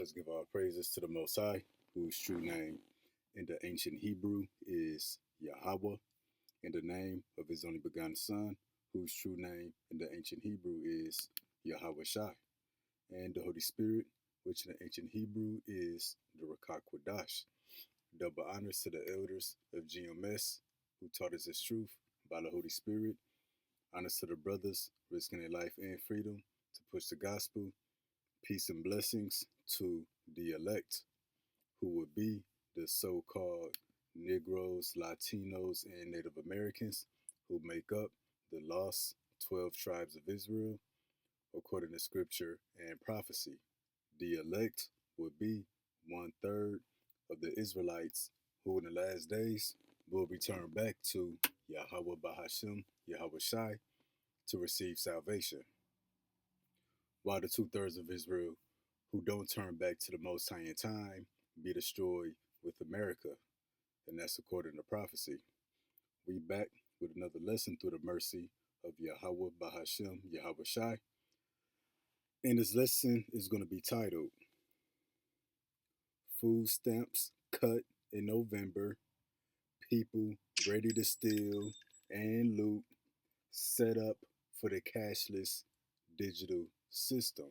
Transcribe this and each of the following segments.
Let's give our praises to the Most High, whose true name in the ancient Hebrew is Yahweh, and the name of his only begotten Son, whose true name in the ancient Hebrew is Yahweh Shai, and the Holy Spirit, which in the ancient Hebrew is the Rakak Kwadash. Double honors to the elders of GMS who taught us this truth by the Holy Spirit. Honors to the brothers risking their life and freedom to push the gospel. Peace and blessings to the elect, who would be the so-called Negroes, Latinos, and Native Americans who make up the lost 12 tribes of Israel, according to scripture and prophecy. The elect would be 1/3 of the Israelites who in the last days will return back to Yahweh Bahashim, Yahweh Shai, to receive salvation, while the 2/3 of Israel who don't turn back to the Most High in time be destroyed with America, and that's according to prophecy. We back with another lesson through the mercy of Yahweh Bahashim, Yahweh Shai, and this lesson is going to be titled Food Stamps Cut in November, People Ready to Steal and Loot, Set Up for the Cashless Digital System.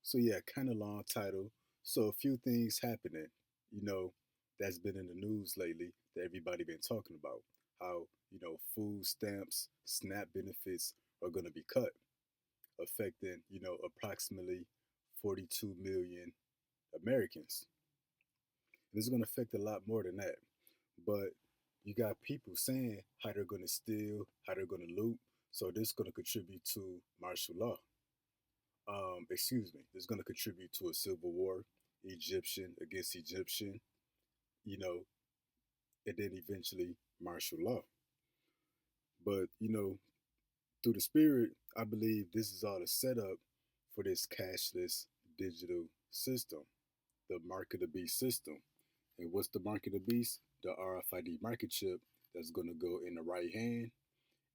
So yeah, kind of long title. So a few things happening, that's been in the news lately that everybody been talking about. How, food stamps, SNAP benefits are going to be cut, affecting, approximately 42 million Americans. And it's going to affect a lot more than that. But you got people saying how they're going to steal, how they're going to loot. So this is going to contribute to martial law. This is going to contribute to a civil war, Egyptian against Egyptian, and then eventually martial law. But, through the spirit, I believe this is all a setup for this cashless digital system, the mark of the beast system. And what's the mark of the beast? The RFID microchip that's going to go in the right hand,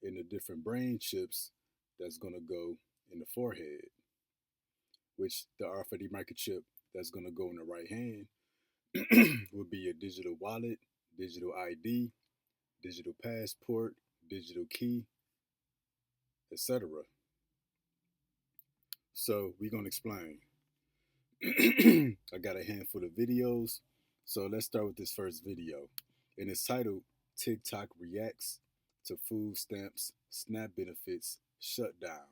and the different brain chips that's going to go in the forehead, which the RFID microchip that's going to go in the right hand would be a digital wallet, digital ID, digital passport, digital key, etc. So we're going to explain. I got a handful of videos. So let's start with this first video. And it's titled TikTok Reacts to Food Stamps SNAP Benefits Shutdown.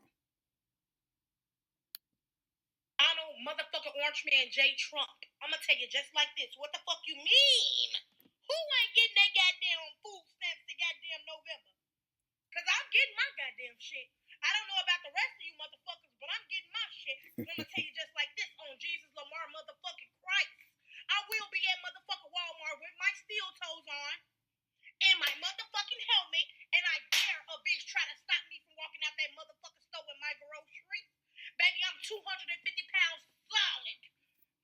Donald motherfucking Orange Man J. Trump. I'm gonna tell you just like this. What the fuck you mean? Who ain't getting that goddamn food stamps in goddamn November? Cause I'm getting my goddamn shit. I don't know about the rest of you motherfuckers, but I'm getting my shit. I'm gonna tell you just like this on Jesus Lamar motherfucking Christ. I will be at motherfucking Walmart with my steel toes on and my motherfucking helmet, and I dare a bitch try to stop me from walking out that motherfucking store with my groceries. Baby, I'm 250 pounds solid.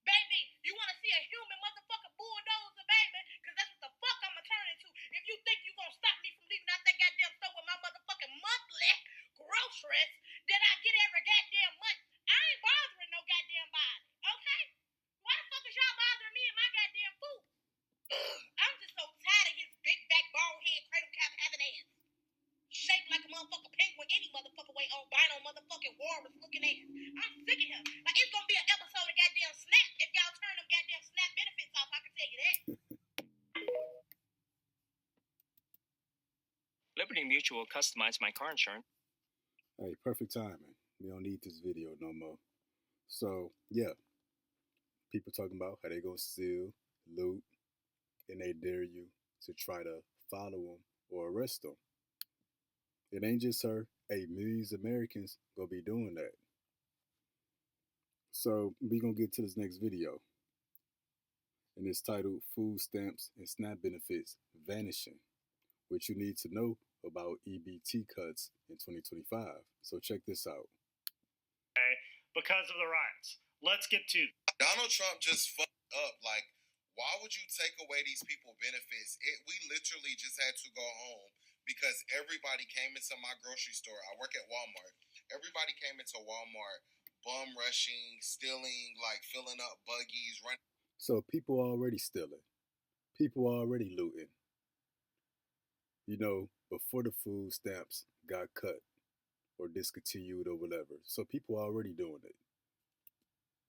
Baby, you want to see a human motherfucking bulldozer, baby? Because that's what the fuck I'm going to turn into. If you think you going to stop me from leaving out that goddamn store with my motherfucking monthly groceries that I get every goddamn month, I ain't bothering no goddamn body, okay? Why the fuck is y'all bothering me and my goddamn food? I'm just so tired of his big back, bald head, cradle cap having ass. Shaped like a motherfucking penguin any motherfucking way, albino motherfucking walrus looking ass. I'm sick of him. Like, it's gonna be an episode of goddamn Snap if y'all turn them goddamn Snap benefits off, I can tell you that. Liberty Mutual customized my car insurance. Hey, perfect timing. We don't need this video no more. So, yeah. People talking about how they gonna steal, loot, and they dare you to try to follow them or arrest them. It ain't just her. Hey, millions of Americans gonna be doing that. So we gonna get to this next video. And it's titled Food Stamps and SNAP Benefits Vanishing, which you need to know about EBT cuts in 2025. So check this out. Okay, because of the riots. Let's get to Donald Trump just fucked up. Like, why would you take away these people benefits? We literally just had to go home because everybody came into my grocery store. I work at Walmart. Everybody came into Walmart bum rushing, stealing, like filling up buggies, running. So people already stealing. People already looting. You know, before the food stamps got cut or discontinued or whatever. So people already doing it.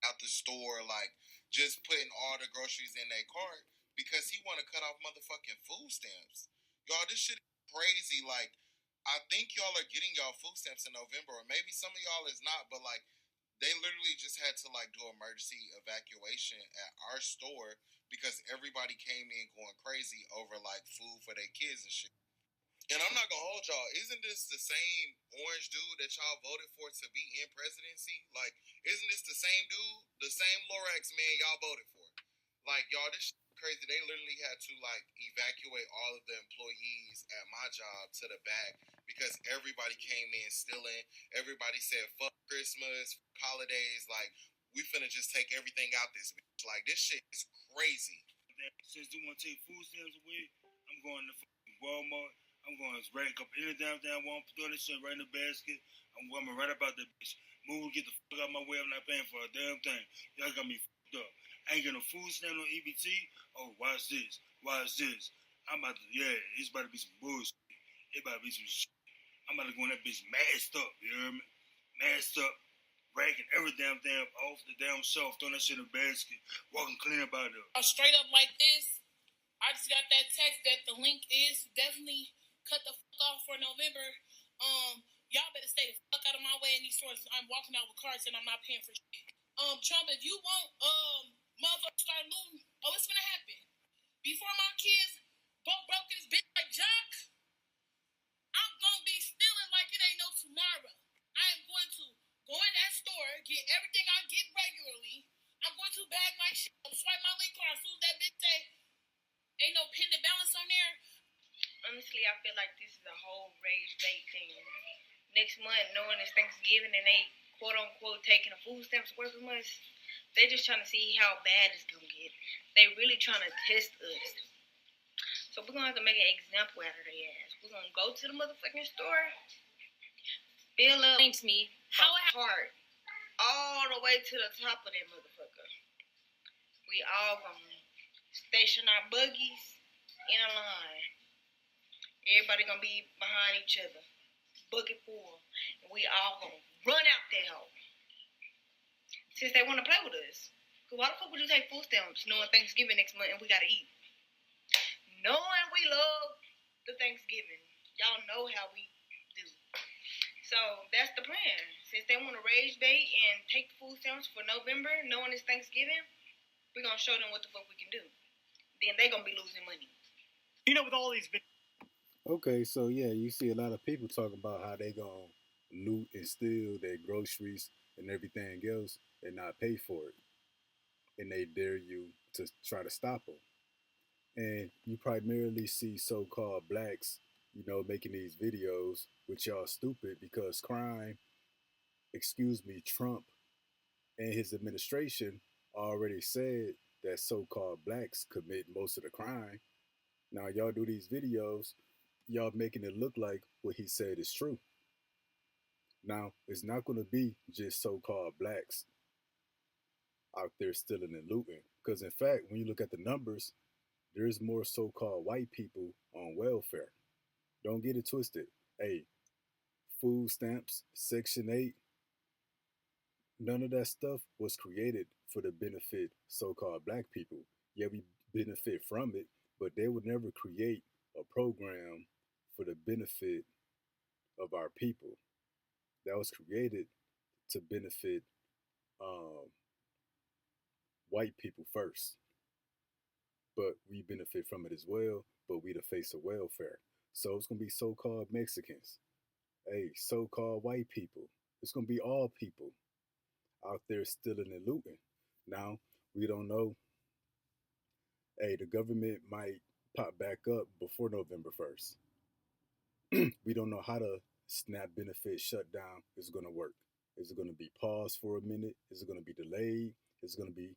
Out the store, like just putting all the groceries in their cart because he want to cut off motherfucking food stamps. Y'all, this shit is crazy. Like, I think y'all are getting y'all food stamps in November, or maybe some of y'all is not, but like, they literally just had to like do emergency evacuation at our store because everybody came in going crazy over like food for their kids and shit. And I'm not gonna hold y'all. Isn't this the same orange dude that y'all voted for to be in presidency? Like, isn't this the same dude, the same Lorax man y'all voted for? Like, y'all, this shit crazy. They literally had to like evacuate all of the employees at my job to the back because everybody came in stealing. Everybody said fuck Christmas, fuck holidays. Like, we finna just take everything out this bitch. Like, this shit is crazy. Since they want to take food stamps away, I'm going to Walmart. I'm going to rack up any damn Walmart, throw this shit right in the basket. I'm going right about that bitch. Move, get the fuck out of my way. I'm not paying for a damn thing. Y'all got me fucked up. I ain't getting no food stamp on EBT. Oh, watch this. Watch this. I'm about to, it's about to be some bullshit. It about to be some shit. I'm about to go in that bitch masked up. You hear me? Masked up. Racking every damn off the damn shelf, throwing that shit in the basket, walking clean about it. Straight up like this, I just got that text that the link is definitely cut the fuck off for November. Y'all better stay the fuck out of my way in these stores. I'm walking out with carts and I'm not paying for shit. Trump, if you want motherfuckers start looting, it's gonna happen. Before my kids go broke this bitch like Jock, I'm gonna be stealing like it ain't no tomorrow. I am going to go in that store, get everything I get regularly. I'm going to bag my shit up, swipe my link card as soon as that bitch say ain't no pending balance on there. Honestly, I feel like this is a whole rage bait thing. Next month, knowing it's Thanksgiving and they quote unquote taking the food stamps away from us, they just trying to see how bad it's gonna get. They really trying to test us. So we're gonna have to make an example out of their ass. We're gonna go to the motherfucking store, fill up cart all the way to the top of that motherfucker. We all gonna station our buggies in a line. Everybody gonna be behind each other, bucket full, and we all gonna run out that hole. Since they wanna play with us. Cause why the fuck would you take food stamps knowing Thanksgiving next month and we gotta eat? Knowing we love the Thanksgiving. Y'all know how we do. So that's the plan. Since they wanna rage bait and take the food stamps for November, knowing it's Thanksgiving, we're gonna show them what the fuck we can do. Then they gonna be losing money. You know, with all these Okay, so yeah, you see a lot of people talking about how they gonna loot and steal their groceries and everything else and not pay for it, and they dare you to try to stop them. And you primarily see so-called blacks, you know, making these videos, which y'all stupid because crime, Trump and his administration already said that so-called blacks commit most of the crime. Now y'all do these videos, y'all making it look like what he said is true. Now, it's not going to be just so-called blacks out there stealing and looting. Because in fact, when you look at the numbers, there's more so-called white people on welfare. Don't get it twisted. Hey, food stamps, Section 8, none of that stuff was created for the benefit so-called black people. Yeah, we benefit from it, but they would never create a program for the benefit of our people. That was created to benefit white people first. But we benefit from it as well, but we the face of welfare. So it's gonna be so-called Mexicans, hey, so-called white people. It's gonna be all people out there stealing and looting. Now, we don't know. Hey, the government might pop back up before November 1st. We don't know how the SNAP benefit shutdown is going to work. Is it going to be paused for a minute? Is it going to be delayed? Is it going to be,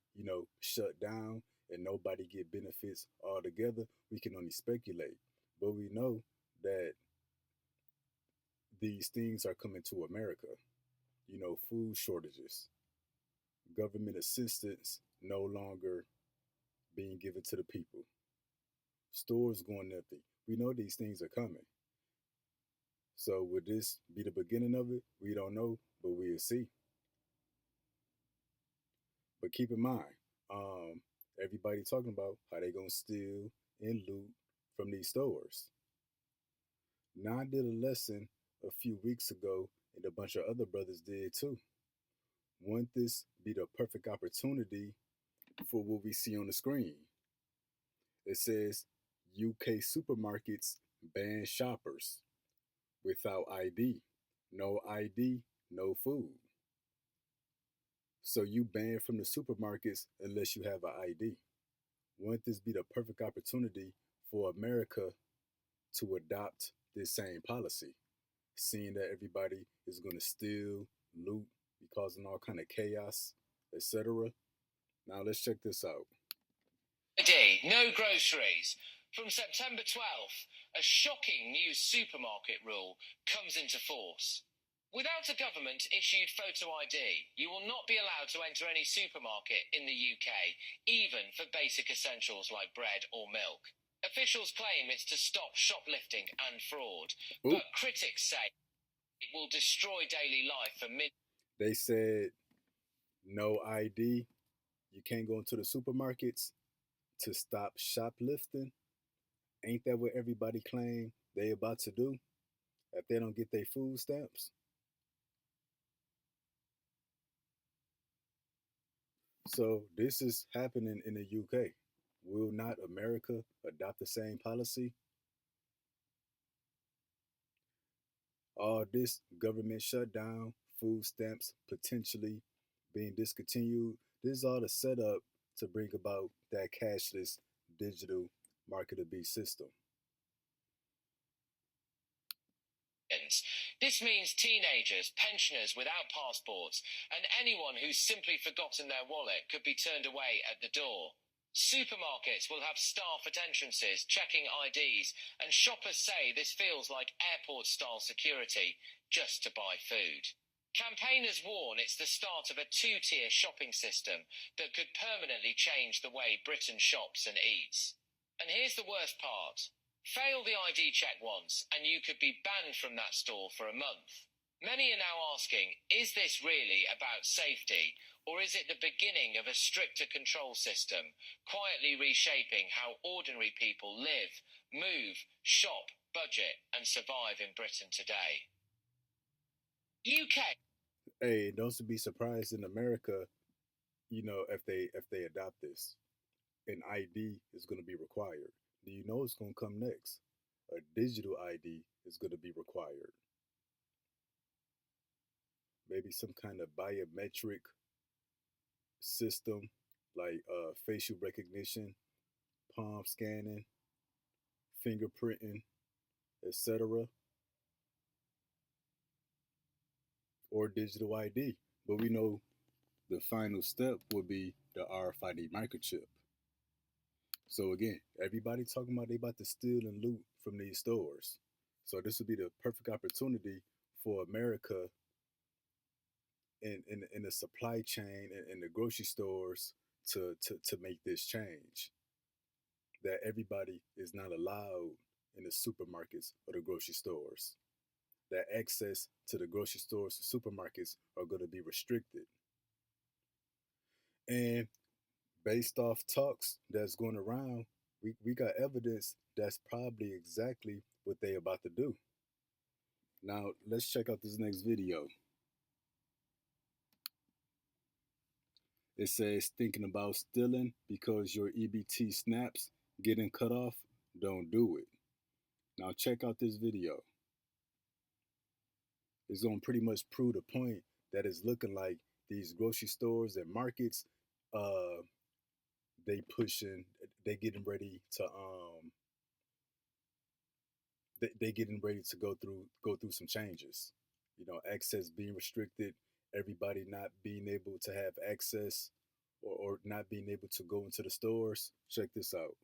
shut down and nobody get benefits altogether? We can only speculate. But we know that these things are coming to America. food shortages, government assistance no longer being given to the people, stores going empty. We know these things are coming. So would this be the beginning of it? We don't know, but we'll see. But keep in mind, everybody talking about how they gonna steal and loot from these stores. Now I did a lesson a few weeks ago, and a bunch of other brothers did too. Wouldn't this be the perfect opportunity for what we see on the screen? It says UK supermarkets ban shoppers without ID. No ID, no food. So you banned from the supermarkets unless you have an ID. Wouldn't this be the perfect opportunity for America to adopt this same policy? Seeing that everybody is going to steal, loot, be causing all kind of chaos, etc. Now let's check this out. Day, no groceries. From September 12th, a shocking new supermarket rule comes into force. Without a government-issued photo ID, you will not be allowed to enter any supermarket in the UK, even for basic essentials like bread or milk. Officials claim it's to stop shoplifting and fraud, but critics say it will destroy daily life for many. They said no ID, you can't go into the supermarkets to stop shoplifting. Ain't that what everybody claim they about to do if they don't get their food stamps? So this is happening in the UK. Will not America adopt the same policy? All this government shutdown, food stamps potentially being discontinued, this is all the setup to bring about that cashless digital MOTB system. This means teenagers, pensioners without passports, and anyone who's simply forgotten their wallet could be turned away at the door. Supermarkets will have staff at entrances checking IDs, and shoppers say this feels like airport-style security just to buy food. Campaigners warn it's the start of a two-tier shopping system that could permanently change the way Britain shops and eats. And here's the worst part. Fail the ID check once, and you could be banned from that store for a month. Many are now asking, is this really about safety, or is it the beginning of a stricter control system, quietly reshaping how ordinary people live, move, shop, budget, and survive in Britain today? UK. Hey, don't be surprised in America, if they adopt this, an ID is going to be required. Do you know what's going to come next? A digital ID is going to be required. Maybe some kind of biometric system like facial recognition, palm scanning, fingerprinting, etc. Or digital ID. But we know the final step will be the RFID microchip. So again, everybody talking about they about to steal and loot from these stores. So this would be the perfect opportunity for America in the supply chain and in the grocery stores to make this change. That everybody is not allowed in the supermarkets or the grocery stores. That access to the grocery stores, the supermarkets are going to be restricted. And based off talks that's going around, we got evidence that's probably exactly what they about to do. Now, let's check out this next video. It says, thinking about stealing because your EBT snaps getting cut off? Don't do it. Now, check out this video. It's going to pretty much prove the point that it's looking like these grocery stores and markets, they getting ready to they getting ready to go through some changes. Access being restricted, everybody not being able to have access or not being able to go into the stores. Check this out.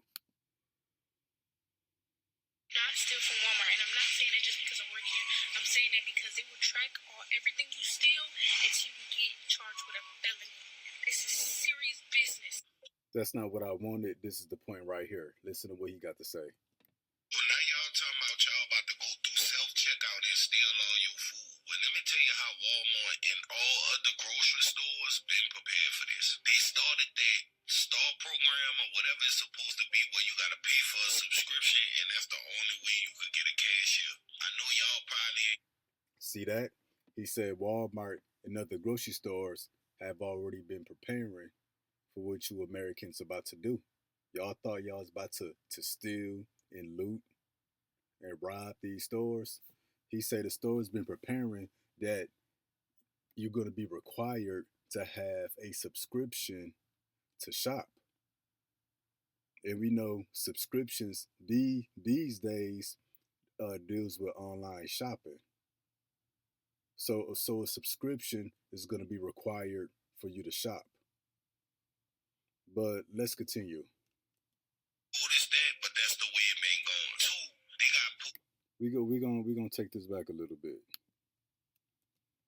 Not steal from Walmart, and I'm not saying that just because I work here. I'm saying that because it will track everything you steal, That's not what I wanted. This is the point right here. Listen to what he got to say. Well, now y'all talking about y'all about to go through self-checkout and steal all your food. Well, let me tell you how Walmart and all other grocery stores been prepared for this. They started that STAR program or whatever it's supposed to be where you got to pay for a subscription and that's the only way you could get a cashier. I know y'all probably ain't. See that? He said Walmart and other grocery stores have already been preparing for what you Americans about to do. Y'all thought y'all was about to steal and loot and rob these stores. He said the store's been preparing that you're going to be required to have a subscription to shop. And we know subscriptions these days deals with online shopping. So a subscription is going to be required for you to shop. But let's continue. Notice that, but that's the way it been going. Two, they got We're gonna take this back a little bit.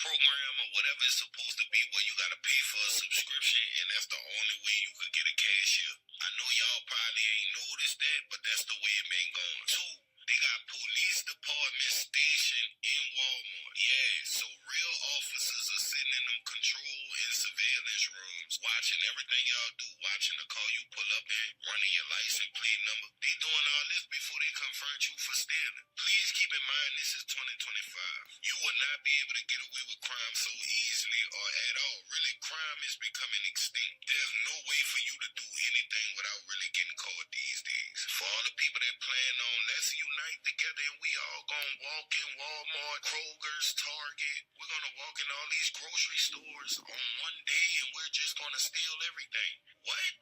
program or whatever it's supposed to be where you got to pay for a subscription and that's the only way you could get a cashier. I know y'all probably ain't noticed that, but that's the way it been going. Two, they got police department stationed in Walmart. Yeah, so real officers are sitting in them control and surveillance rooms, watching everything y'all do, watching the car you pull up in, running your license plate number. They doing all this before they confront you for stealing. Please keep in mind this is 2025. You will not be able to get away with crime so easily or at all. Really, crime is becoming extinct. There's no way for you to do anything without really getting caught these days. For all the people that plan on, let's unite together and we all gonna walk in Walmart, Kroger's, Target. We're gonna walk in all these grocery stores on one day and we're just gonna steal everything. What?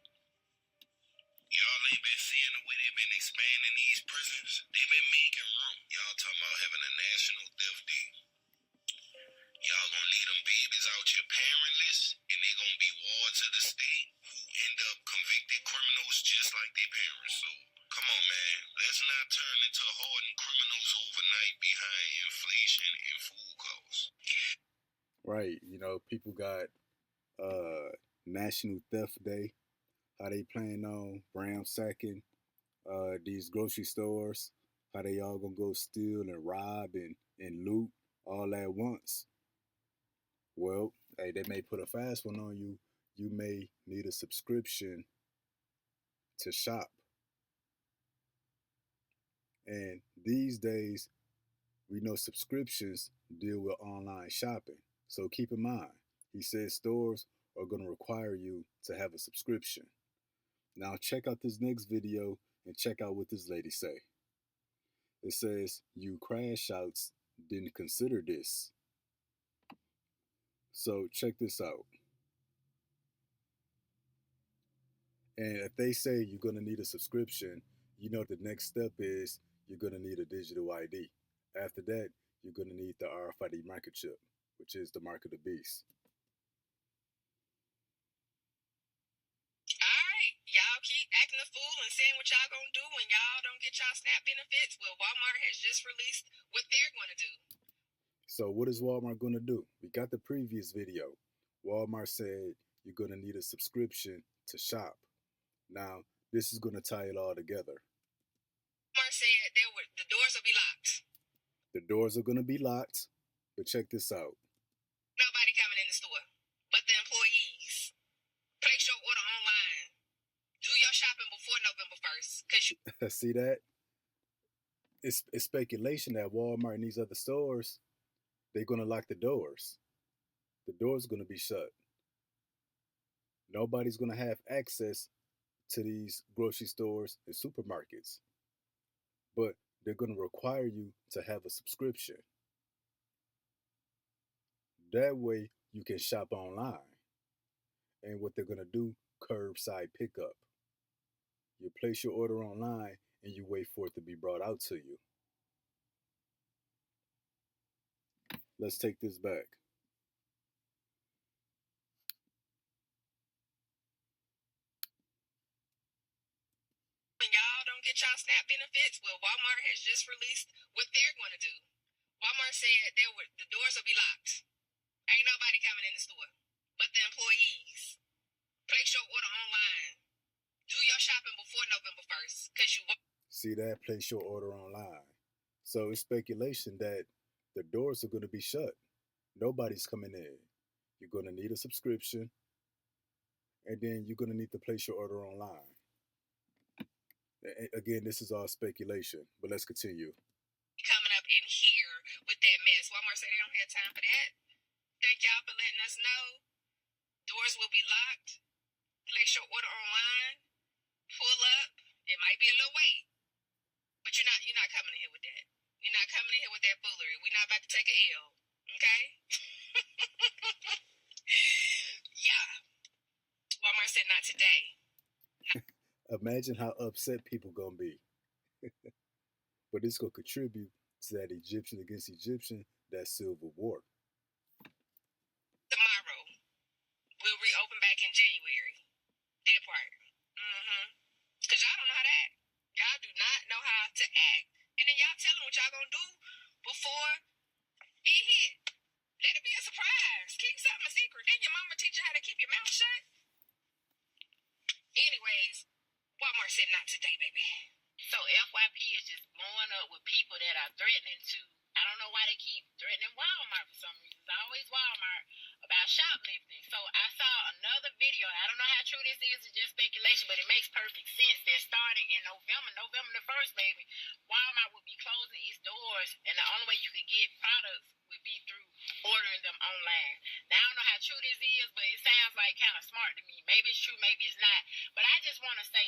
Y'all ain't been seeing the way they've been expanding these prisons? They've been making room. Y'all talking about having a national theft day. Y'all gonna leave them babies out your parent list, and they gonna be wards of the state who end up convicted criminals just like their parents. So, come on, man. Let's not turn into hardened criminals overnight behind inflation and food costs. Right. You know, people got National Theft Day. How they plan on ransacking these grocery stores. How they all gonna go steal and rob and loot all at once. Well, hey, they may put a fast one on you. You may need a subscription to shop. And these days, we know subscriptions deal with online shopping. So keep in mind, he says stores are going to require you to have a subscription. Now check out this next video and check out what this lady say. It says, you crash outs didn't consider this. So check this out. And if they say you're going to need a subscription, you know the next step is you're going to need a digital ID. After that, you're going to need the RFID microchip, which is the mark of the beast. Alright, y'all keep acting a fool and saying what y'all gonna do when y'all don't get y'all SNAP benefits. Well, Walmart has just released what they're gonna do. So what is Walmart going to do? We got the previous video. Walmart said you're going to need a subscription to shop. Now, this is going to tie it all together. Walmart said the doors will be locked. The doors are going to be locked, but check this out. Nobody coming in the store but the employees. Place your order online. Do your shopping before November 1st. See that? It's speculation that Walmart and these other stores, they're going to lock the doors. The doors are going to be shut. Nobody's going to have access to these grocery stores and supermarkets. But they're going to require you to have a subscription. That way you can shop online. And what they're going to do, curbside pickup. You place your order online and you wait for it to be brought out to you. Let's take this back. When y'all don't get y'all SNAP benefits, well, Walmart has just released what they're going to do. Walmart said the doors will be locked. Ain't nobody coming in the store but the employees. Place your order online. See that? Place your order online. So it's speculation that the doors are going to be shut. Nobody's coming in. You're going to need a subscription, and then you're going to need to place your order online. Again, this is all speculation, but let's continue. Coming up in here with that mess. Walmart said they don't have time for that. Thank y'all for letting us know. Doors will be locked. Place your order online. Pull up. It might be a little wait, but you're not coming in here with that. You're not coming in here with that foolery. We're not about to take a L. Okay? Yeah. Walmart said not today. Imagine how upset people gonna be. But it's gonna contribute to that Egyptian against Egyptian, that civil war. Tomorrow, we'll reopen back in January. That part. Because y'all don't know how to act. Y'all do not know how to act. And then y'all tell them what y'all gonna do before it hit. Let it be a surprise. Keep something a secret. Then your mama teach you how to keep your mouth shut. Anyways, Walmart said not today, baby. So FYP is just blowing up with people that are threatening to, I don't know why they keep threatening Walmart for some reason. It's always Walmart about shoplifting. So I saw another video. I don't know how true this is. It's just speculation, but it makes perfect sense that starting in November the 1st, baby, Walmart will be closing its doors, and the only way you could get products would be through ordering them online. Now, I don't know how true this is, but it sounds like kind of smart to me. Maybe it's true, maybe it's not. But I just want to say,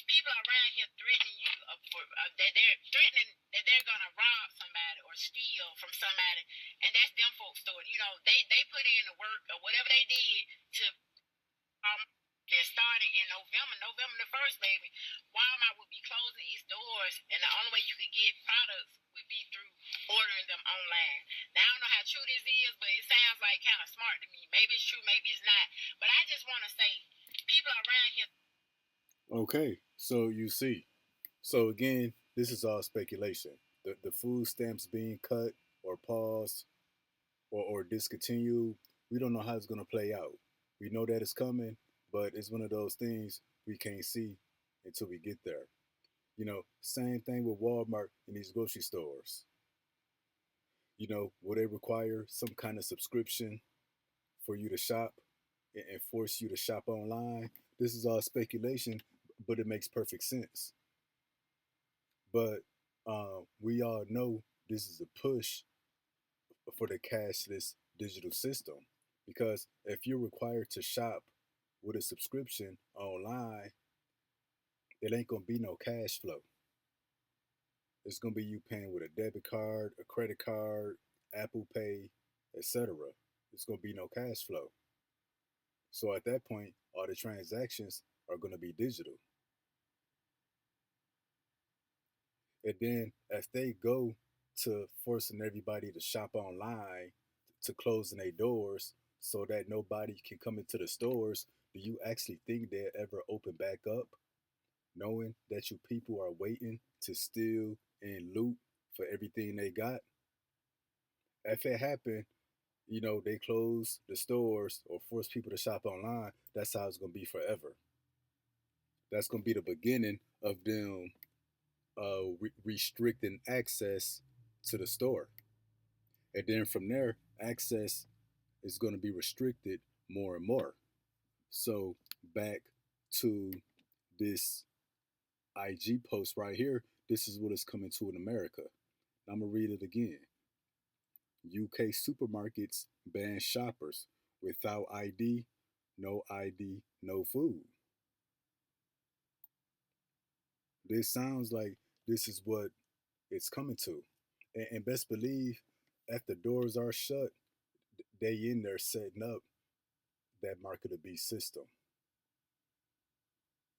people around here threatening you that they're threatening that they're gonna rob somebody or steal from somebody, and that's them folks' story. You know, they put in the work or whatever they did to they're starting in November the 1st, baby. Walmart will be closing its doors, and the only way you could get products would be through ordering them online. Now, I don't know how true this is, but it sounds like kind of smart to me. Maybe it's true, maybe it's not. But I just want to say, people around here. Okay, so you see. So again, this is all speculation. The food stamps being cut or paused or discontinued, we don't know how it's going to play out. We know that it's coming, but it's one of those things we can't see until we get there. You know, same thing with Walmart and these grocery stores. You know, will they require some kind of subscription for you to shop and force you to shop online? This is all speculation, but it makes perfect sense. But we all know this is a push for the cashless digital system, because if you're required to shop with a subscription online, it ain't gonna be no cash flow. It's gonna be you paying with a debit card, a credit card, Apple Pay, etc. It's gonna be no cash flow. So at that point, all the transactions are gonna be digital. And then as they go to forcing everybody to shop online, to closing their doors so that nobody can come into the stores, do you actually think they'll ever open back up, knowing that you people are waiting to steal and loot for everything they got? If it happened, you know, they close the stores or force people to shop online, that's how it's going to be forever. That's going to be the beginning of them restricting access to the store. And then from there, access is going to be restricted more and more. So back to this IG post right here, this is what is coming to in America. I'm going to read it again. UK supermarkets ban shoppers without ID, no ID, no food. This sounds like this is what it's coming to. And best believe, after doors are shut, they in there setting up that market of beast system.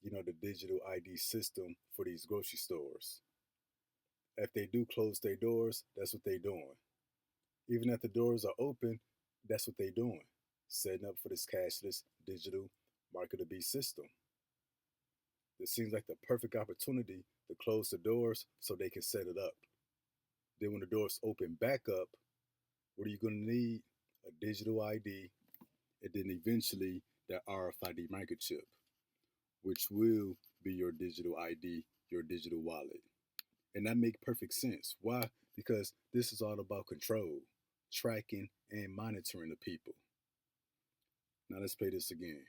You know, the digital ID system for these grocery stores. If they do close their doors, that's what they're doing. Even if the doors are open, that's what they're doing. Setting up for this cashless digital market of beast system. It seems like the perfect opportunity to close the doors so they can set it up. Then when the doors open back up, what are you going to need? A digital ID, and then eventually that RFID microchip, which will be your digital ID, your digital wallet. And that make perfect sense. Why? Because this is all about control, tracking, and monitoring the people. Now let's play this again.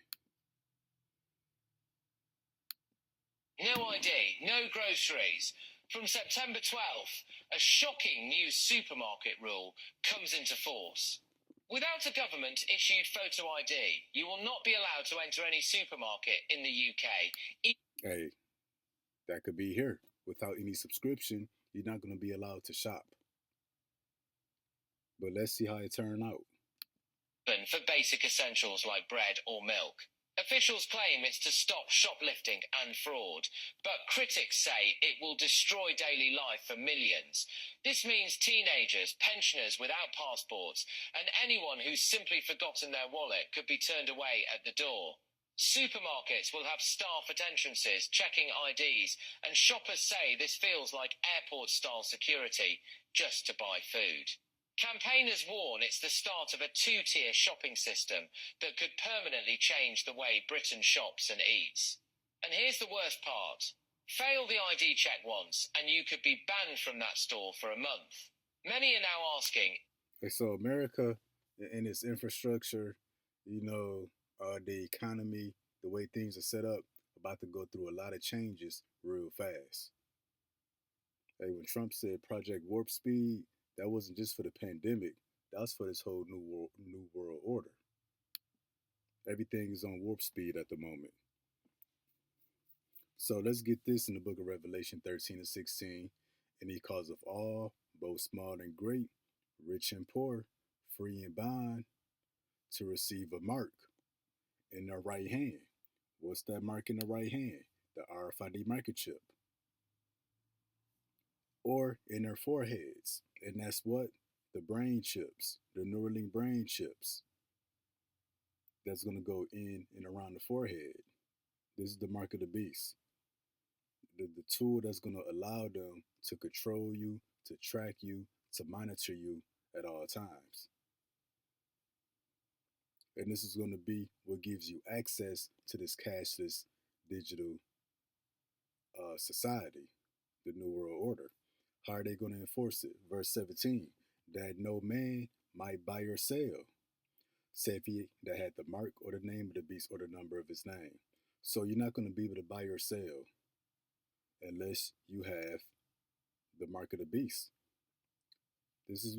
No ID, no groceries. From September 12th, a shocking new supermarket rule comes into force. Without a government-issued photo ID, you will not be allowed to enter any supermarket in the UK. Hey, that could be here. Without any subscription, you're not going to be allowed to shop. But let's see how it turned out. For basic essentials like bread or milk. Officials claim it's to stop shoplifting and fraud, but critics say it will destroy daily life for millions. This means teenagers, pensioners without passports, and anyone who's simply forgotten their wallet could be turned away at the door. Supermarkets will have staff at entrances checking IDs, and shoppers say this feels like airport-style security just to buy food. Campaigners warn it's the start of a two-tier shopping system that could permanently change the way Britain shops and eats. And here's the worst part. Fail the ID check once and you could be banned from that store for a month. Many are now asking... So America and its infrastructure, the economy, the way things are set up, about to go through a lot of changes real fast. Hey, when Trump said Project Warp Speed, that wasn't just for the pandemic. That was for this whole new world order. Everything is on warp speed at the moment. So let's get this in the book of Revelation 13 and 16. And he calls of all, both small and great, rich and poor, free and bond, to receive a mark in their right hand. What's that mark in the right hand? The RFID microchip. Or in their foreheads. And that's what? The brain chips, the Neuralink brain chips. That's going to go in and around the forehead. This is the mark of the beast. The tool that's going to allow them to control you, to track you, to monitor you at all times. And this is going to be what gives you access to this cashless digital society, the New World Order. How are they going to enforce it? Verse 17, that no man might buy or sell, save he that had the mark or the name of the beast or the number of his name. So you're not going to be able to buy or sell unless you have the mark of the beast. This is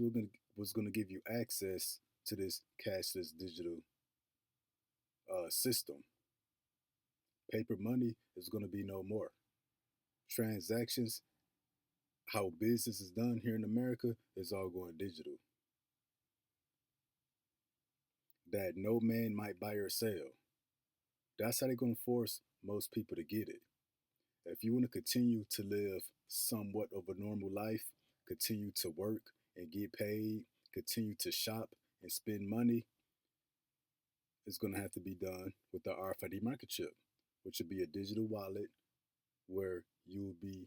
what's going to give you access to this cashless digital system. Paper money is going to be no more. Transactions, how business is done here in America, is all going digital. That no man might buy or sell. That's how they're going to force most people to get it. If you want to continue to live somewhat of a normal life, continue to work and get paid, continue to shop and spend money, it's going to have to be done with the RFID microchip, which would be a digital wallet where you will be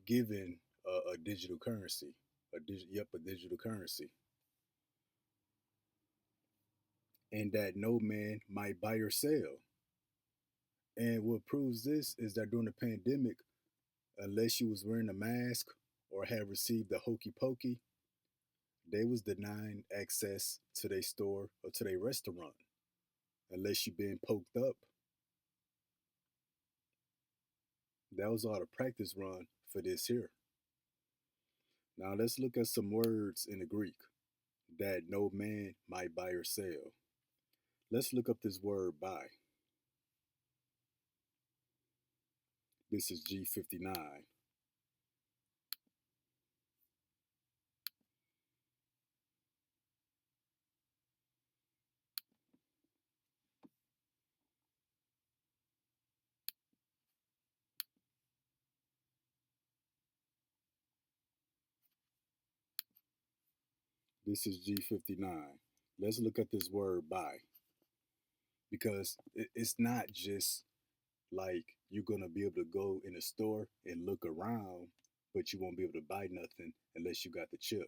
given a digital currency. A digital currency. And that no man might buy or sell. And what proves this is that during the pandemic, unless you was wearing a mask or had received the hokey pokey, they was denying access to their store or to their restaurant unless you been poked up. That was all the practice run for this here. Now let's look at some words in the Greek that no man might buy or sell. Let's look up this word buy. This is G59. This is G59. Let's look at this word buy. Because it's not just like you're going to be able to go in a store and look around, but you won't be able to buy nothing unless you got the chip.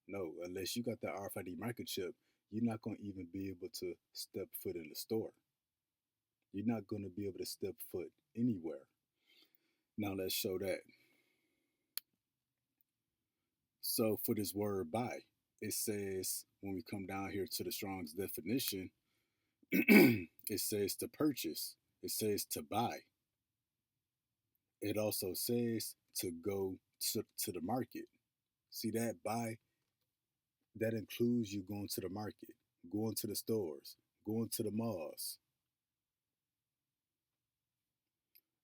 No, unless you got the RFID microchip, you're not going to even be able to step foot in the store. You're not going to be able to step foot anywhere Now let's show that. So for this word buy, it says when we come down here to the Strong's definition, it says to purchase, it says to buy. It also says to go to the market. See that buy, that includes you going to the market, going to the stores, going to the malls.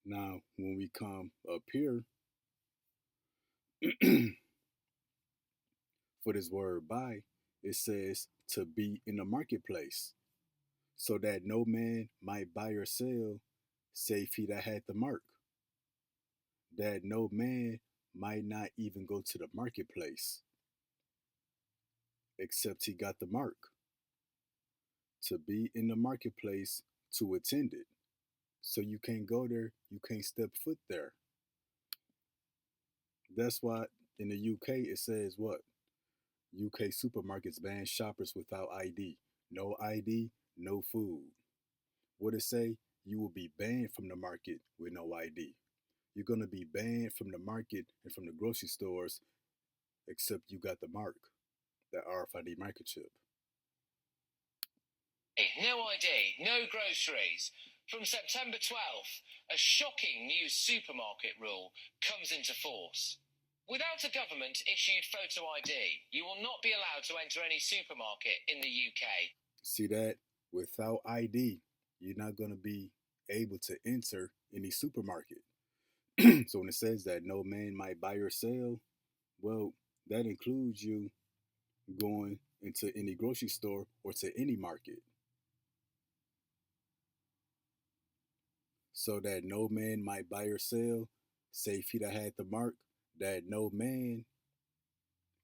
Now, when we come up here for this word buy, it says to be in the marketplace, so that no man might buy or sell, save he that had the mark. That no man might not even go to the marketplace, except he got the mark. To be in the marketplace, to attend it. So you can't go there, you can't step foot there. That's why in the UK it says what? UK supermarkets ban shoppers without ID. No ID, no food. What it say? You will be banned from the market with no ID. You're going to be banned from the market and from the grocery stores except you got the mark, that RFID microchip. No ID, no groceries. From September 12th, a shocking new supermarket rule comes into force. Without a government-issued photo ID, you will not be allowed to enter any supermarket in the UK. See that? Without ID, you're not going to be able to enter any supermarket. So when it says that no man might buy or sell, well, that includes you going into any grocery store or to any market. So that no man might buy or sell, say if he that had the mark, that no man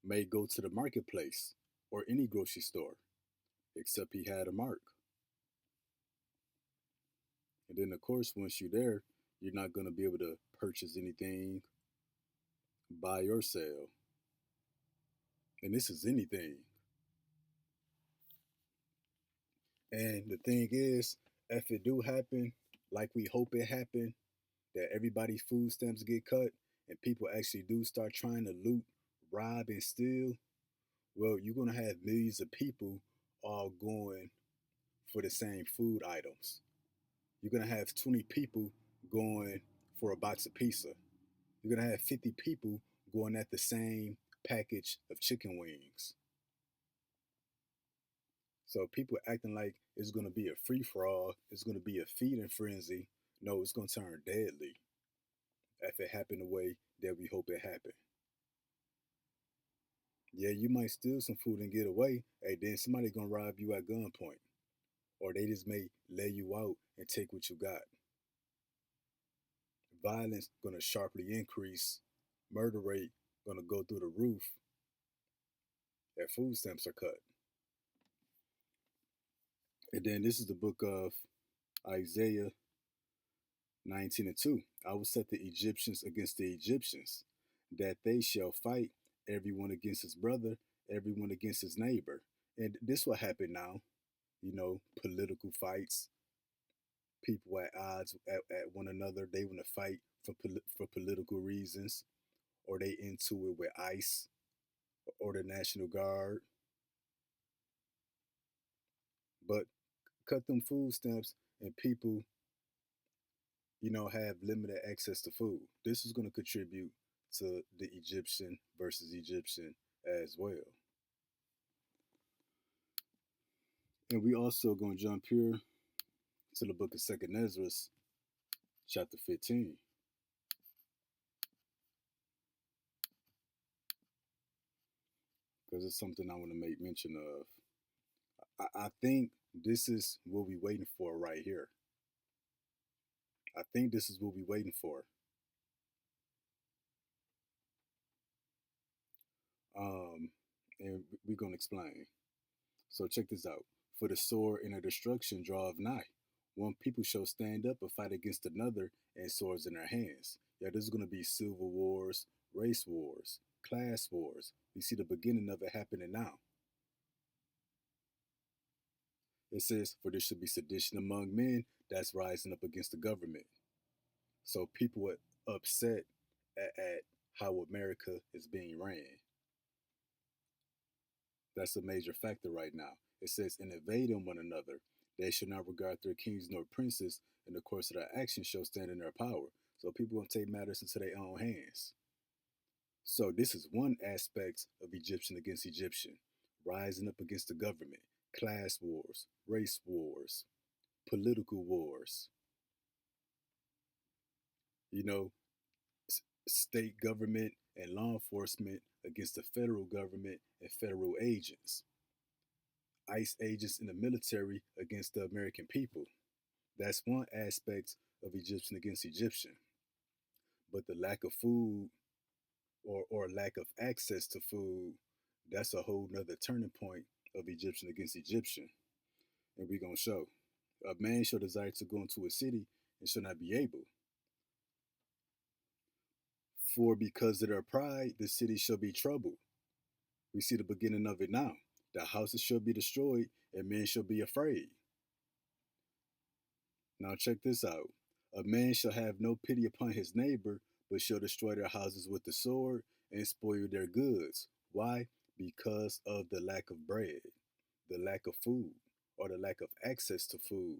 may go to the marketplace or any grocery store, except he had a mark. And then, of course, once you're there, you're not going to be able to purchase anything, buy or sell. And this is anything. And the thing is, if it do happen, like we hope it happen, that everybody's food stamps get cut and people actually do start trying to loot, rob, and steal, well, you're going to have millions of people all going for the same food items. You're going to have 20 people going for a box of pizza. You're going to have 50 people going at the same package of chicken wings. So people acting like it's going to be a free-for-all, it's going to be a feeding frenzy. No, it's going to turn deadly if it happened the way that we hope it happened. Yeah, you might steal some food and get away, and then somebody going to rob you at gunpoint. Or they just may lay you out and take what you got. Violence going to sharply increase. Murder rate going to go through the roof if food stamps are cut. And then this is the book of Isaiah 19:2. I will set the Egyptians against the Egyptians, that they shall fight, everyone against his brother, everyone against his neighbor. And this will happen now. You know, political fights, people at odds at one another. They want to fight for political reasons, or they into it with ICE or the National Guard. But cut them food stamps and people, you know, have limited access to food. This is going to contribute to the Egyptian versus Egyptian as well. And we also going to jump here to the book of 2nd Ezra, chapter 15. Because it's something I want to make mention of. I think this is what we're waiting for right here. I think this is what we're waiting for. And we're going to explain. So check this out. For the sword and the destruction draweth nigh. One people shall stand up and fight against another, and swords in their hands. Yeah, this is going to be civil wars, race wars, class wars. We see the beginning of it happening now. It says, for there should be sedition among men that's rising up against the government. So people upset at how America is being ran. That's a major factor right now. It says, in invading one another, they should not regard their kings nor princes in the course of their actions shall stand in their power. So people gonna take matters into their own hands. So this is one aspect of Egyptian against Egyptian, rising up against the government, class wars, race wars, political wars. You know, state government and law enforcement against the federal government and federal agents. ICE agents in the military against the American people. That's one aspect of Egyptian against Egyptian. But the lack of food or lack of access to food, that's a whole nother turning point of Egyptian against Egyptian. And we're going to show. A man shall desire to go into a city and shall not be able. For because of their pride, the city shall be troubled. We see the beginning of it now. The houses shall be destroyed, and men shall be afraid. Now check this out. A man shall have no pity upon his neighbor, but shall destroy their houses with the sword and spoil their goods. Why? Because of the lack of bread, the lack of food, or the lack of access to food,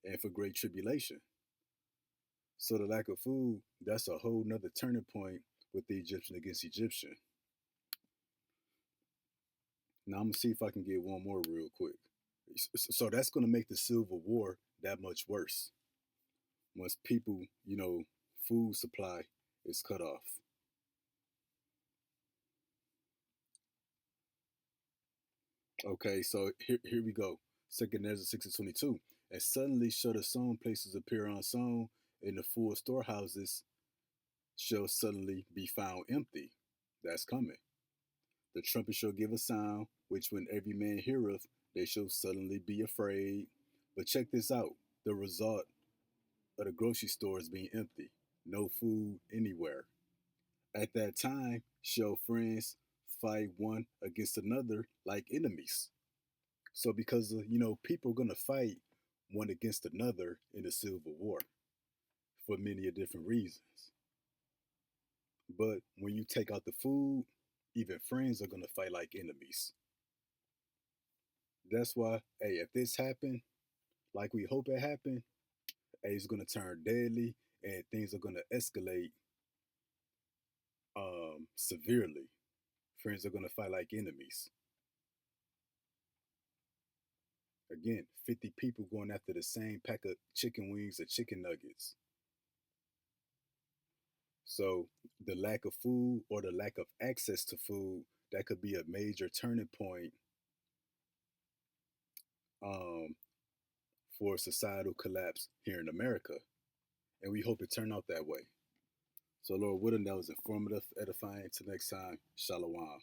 and for great tribulation. So the lack of food, that's a whole nother turning point with the Egyptian against Egyptian. Now I'm gonna see if I can get one more real quick. So that's gonna make the Civil War that much worse. Once people, food supply is cut off. Okay, so here we go. 2 Ezra 6:22. And suddenly shall the sown places appear unsown, and the full storehouses shall suddenly be found empty. That's coming. The trumpet shall give a sound, which when every man heareth, they shall suddenly be afraid. But check this out. The result of the grocery stores being empty. No food anywhere. At that time shall friends fight one against another like enemies. So because of, people are gonna fight one against another in a civil war for many different reasons. But when you take out the food, even friends are gonna fight like enemies. That's why, hey, if this happened, like we hope it happened, hey, it's gonna turn deadly and things are gonna escalate severely. Friends are gonna fight like enemies. Again, 50 people going after the same pack of chicken wings or chicken nuggets. So the lack of food or the lack of access to food, that could be a major turning point for societal collapse here in America. And we hope it turned out that way. So Lord willing, that was informative, edifying. Till next time, Shalom.